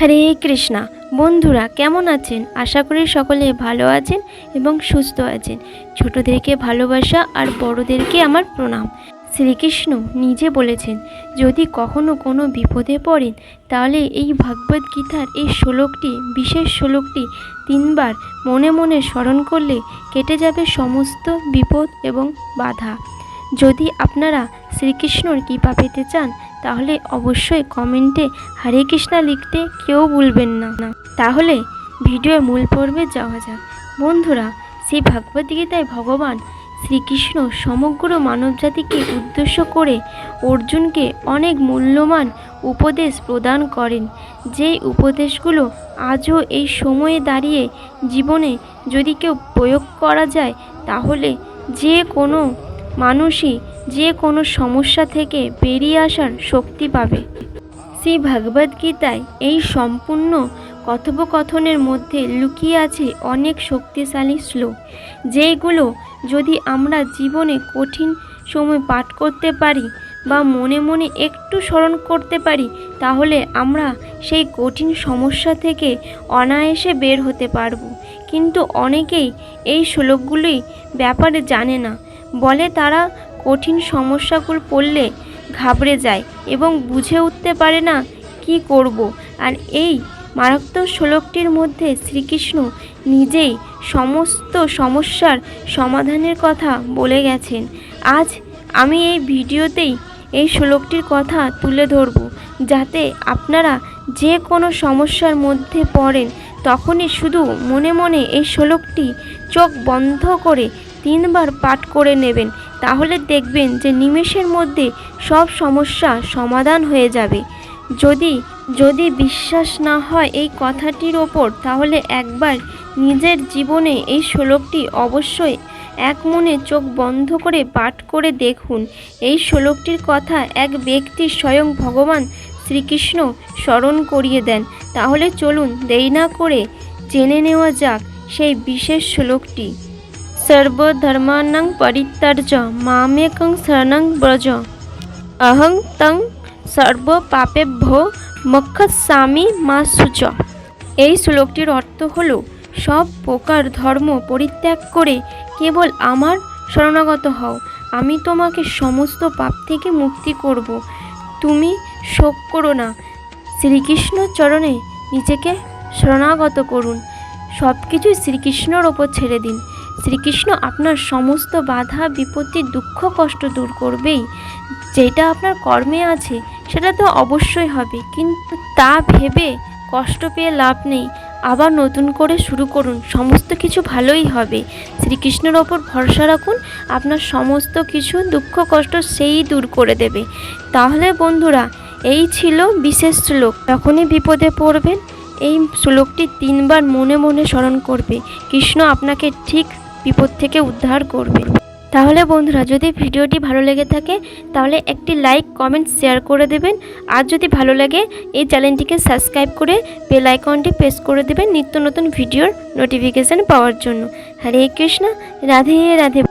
হরে কৃষ্ণা। বন্ধুরা কেমন আছেন? আশা করি সকলে ভালো আছেন এবং সুস্থ আছেন। ছোটদেরকে ভালোবাসা আর বড়দেরকে আমার প্রণাম। শ্রীকৃষ্ণ নিজে বলেছেন, যদি কখনো কোনো বিপদে পড়েন তাহলে এই ভাগবত গীতার এই শ্লোকটি, বিশেষ শ্লোকটি 3 বার মনে মনে স্মরণ করলে কেটে যাবে সমস্ত বিপদ এবং বাধা। যদি আপনারা শ্রীকৃষ্ণর কৃপা পেতে চান তাহলে অবশ্যই কমেন্টে হরে কৃষ্ণা লিখতে কেউ ভুলবেন না। তাহলে ভিডিওর মূল পর্বে যাওয়া যাক। বন্ধুরা, সেই ভগবদ্গীতায় ভগবান শ্রীকৃষ্ণ সমগ্র মানবজাতিকে উদ্দেশ্য করে অর্জুনকে অনেক মূল্যবান উপদেশ প্রদান করেন। যেই উপদেশগুলো আজও এই সময়ে দাঁড়িয়ে জীবনে যদি কেউ প্রয়োগ করা যায় তাহলে যে কোনো মানুষই যে কোনো সমস্যা থেকে বেরিয়ে আসার শক্তি পাবে। শ্রী ভগবদ্গীতায় এই সম্পূর্ণ কথোপকথনের মধ্যে লুকিয়ে আছে অনেক শক্তিশালী শ্লোক, যেগুলো যদি আমরা জীবনে কঠিন সময় পাঠ করতে পারি বা মনে মনে একটু স্মরণ করতে পারি তাহলে আমরা সেই কঠিন সমস্যা থেকে অনায়াসে বের হতে পারব। কিন্তু অনেকেই এই শ্লোকগুলি ব্যাপারে জানে না, বলে তারা কঠিন সমস্যাগুলো পড়লে ঘাবড়ে যায় এবং বুঝে উঠতে পারে না কি করব। আর এই মারাত্মক শ্লোকটির মধ্যে শ্রীকৃষ্ণ নিজেই সমস্ত সমস্যার সমাধানের কথা বলে গেছেন। আজ আমি এই ভিডিওতেই এই শ্লোকটির কথা তুলে ধরব, যাতে আপনারা যে কোনো সমস্যার মধ্যে পড়েন তখনই শুধু মনে মনে এই শ্লোকটি চোখ বন্ধ করে 3 বার পাঠ করে নেবেন। তাহলে দেখবেন যে নিমেষের মধ্যে সব সমস্যা সমাধান হয়ে যাবে। যদি বিশ্বাস না হয় এই কথাটির ওপর, তাহলে একবার নিজের জীবনে এই শ্লোকটি অবশ্যই এক মনে চোখ বন্ধ করে পাঠ করে দেখুন। এই শ্লোকটির কথা এক ব্যক্তি স্বয়ং ভগবান শ্রীকৃষ্ণ স্মরণ করিয়ে দেন। তাহলে চলুন দেরি না করে জেনে নেওয়া যাক সেই বিশেষ শ্লোকটি। সর্বধর্মানাং পরিত্যাজ্য মামেকং শরণং ব্রজ অহং তং সর্ব পাপেভ্যো মোক্ষয়িষ্যামি মা শুচ। এই শ্লোকটির অর্থ হলো, সব প্রকার ধর্ম পরিত্যাগ করে কেবল আমার শরণাগত হও, আমি তোমাকে সমস্ত পাপ থেকে মুক্তি করব। তুমি শোক করো না, শ্রীকৃষ্ণ চরণে নিজেকে শরণাগত করুন। সব কিছুই শ্রীকৃষ্ণর ওপর ছেড়ে দিন। শ্রীকৃষ্ণ আপনার সমস্ত বাধা বিপত্তি দুঃখ কষ্ট দূর করবেই। যেটা আপনার কর্মে আছে সেটা তো অবশ্যই হবে, কিন্তু তা ভেবে কষ্ট পেয়ে লাভ নেই। আবার নতুন করে শুরু করুন, সমস্ত কিছু ভালোই হবে। শ্রীকৃষ্ণের ওপর ভরসা রাখুন, আপনার সমস্ত কিছু দুঃখ কষ্ট সেই দূর করে দেবে। তাহলে বন্ধুরা, এই ছিল বিশেষ শ্লোক। যখনই বিপদে পড়বেন এই শ্লোকটি 3 বার মনে মনে স্মরণ করবে, কৃষ্ণ আপনাকে ঠিক বিপদ থেকে উদ্ধার করবে। তাহলে বন্ধুরা, যদি ভিডিওটি ভালো লেগে থাকে তাহলে একটি লাইক কমেন্ট শেয়ার করে দেবেন। আর যদি ভালো লাগে এই চ্যানেলটিকে সাবস্ক্রাইব করে বেল আইকনটি প্রেস করে দেবেন নিত্য নতুন ভিডিওর নোটিফিকেশান পাওয়ার জন্য। হরে কৃষ্ণ, রাধে রাধে।